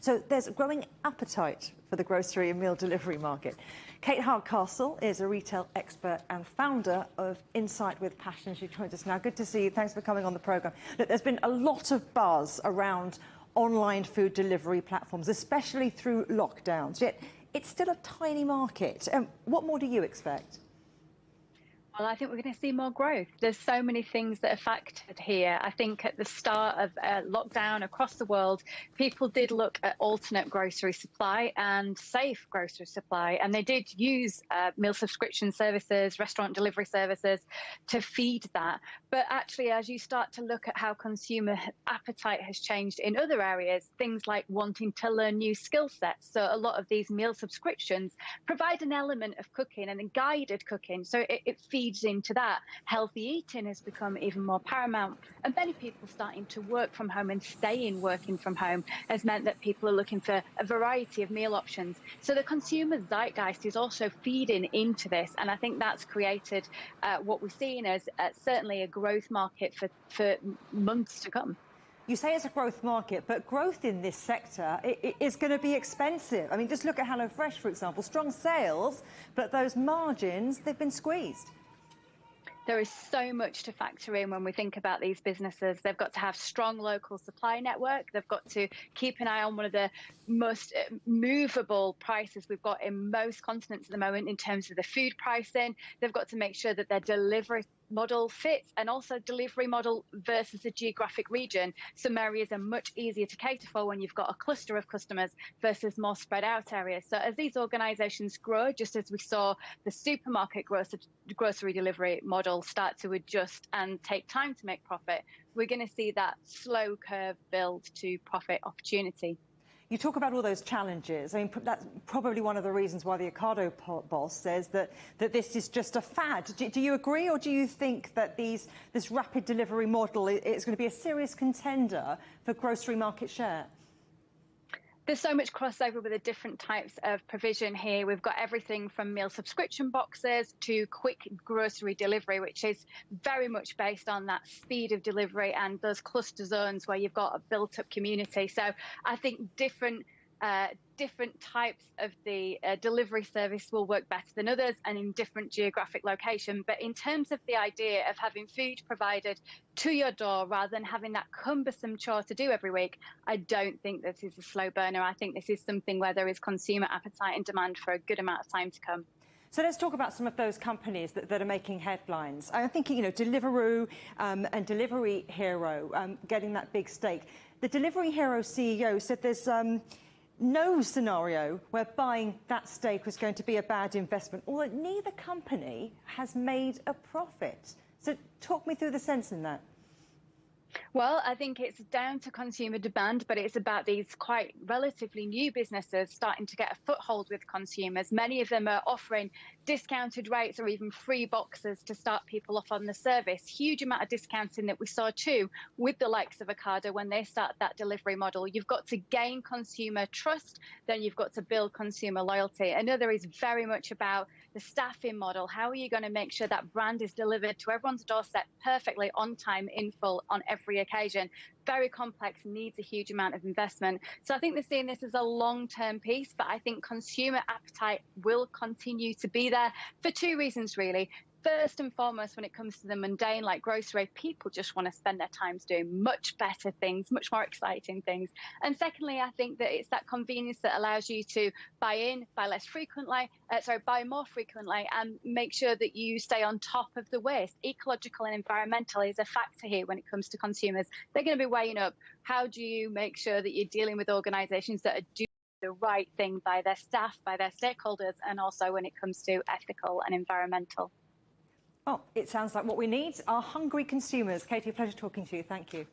So there's a growing appetite for the grocery and meal delivery market. Kate Hardcastle is a retail expert and founder of Insight with Passion. She joins us now. Good to see you. Thanks for coming on the programme. Look, there's been a lot of buzz around online food delivery platforms, especially through lockdowns, yet it's still a tiny market. What more do you expect? Well, I think we're going to see more growth. There's so many things that are factored here. I think at the start of lockdown across the world, people did look at alternate grocery supply and safe grocery supply, and they did use meal subscription services, restaurant delivery services to feed that. But actually, as you start to look at how consumer appetite has changed in other areas, things like wanting to learn new skill sets. So a lot of these meal subscriptions provide an element of cooking and then guided cooking. So it feeds into that. Healthy eating has become even more paramount, and many people starting to work from home and staying working from home has meant that people are looking for a variety of meal options. So the consumer zeitgeist is also feeding into this, and I think that's created what we're seeing as certainly a growth market for months to come. You say it's a growth market, but growth in this sector is going to be expensive. I mean, just look at HelloFresh, for example. Strong sales, but those margins, they've been squeezed. There is so much to factor in when we think about these businesses. They've got to have strong local supply network. They've got to keep an eye on one of the most movable prices we've got in most continents at the moment in terms of the food pricing. They've got to make sure that their delivery model fits, and also delivery model versus the geographic region. Some areas are much easier to cater for when you've got a cluster of customers versus more spread out areas. So as these organisations grow, just as we saw the supermarket grocery delivery model start to adjust and take time to make profit, we're going to see that slow curve build to profit opportunity. You talk about all those challenges. I mean, that's probably one of the reasons why the Ocado boss says that this is just a fad. Do you agree, or do you think that this rapid delivery model is going to be a serious contender for grocery market share? There's so much crossover with the different types of provision here. We've got everything from meal subscription boxes to quick grocery delivery, which is very much based on that speed of delivery and those cluster zones where you've got a built-up community. So I think different types of the delivery service will work better than others and in different geographic location. But in terms of the idea of having food provided to your door rather than having that cumbersome chore to do every week, I don't think this is a slow burner. I think this is something where there is consumer appetite and demand for a good amount of time to come. So let's talk about some of those companies that are making headlines. I'm thinking, you know, Deliveroo and Delivery Hero getting that big stake. The Delivery Hero CEO said there's no scenario where buying that stake was going to be a bad investment, although neither company has made a profit. So talk me through the sense in that. Well, I think it's down to consumer demand, but it's about these quite relatively new businesses starting to get a foothold with consumers. Many of them are offering discounted rates or even free boxes to start people off on the service. Huge amount of discounting that we saw too with the likes of Ocado when they start that delivery model. You've got to gain consumer trust, then you've got to build consumer loyalty. Another is very much about the staffing model. How are you going to make sure that brand is delivered to everyone's doorstep perfectly, on time, in full, on every occasion? Very complex, needs a huge amount of investment. So I think they're seeing this as a long-term piece, but I think consumer appetite will continue to be there for two reasons, really. First and foremost, when it comes to the mundane like grocery, people just want to spend their time doing much better things, much more exciting things. And secondly, I think that it's that convenience that allows you to buy more frequently and make sure that you stay on top of the waste. Ecological and environmental is a factor here when it comes to consumers. They're going to be weighing up, how do you make sure that you're dealing with organisations that are doing the right thing by their staff, by their stakeholders, and also when it comes to ethical and environmental. Oh, it sounds like what we need are hungry consumers. Katie, a pleasure talking to you. Thank you.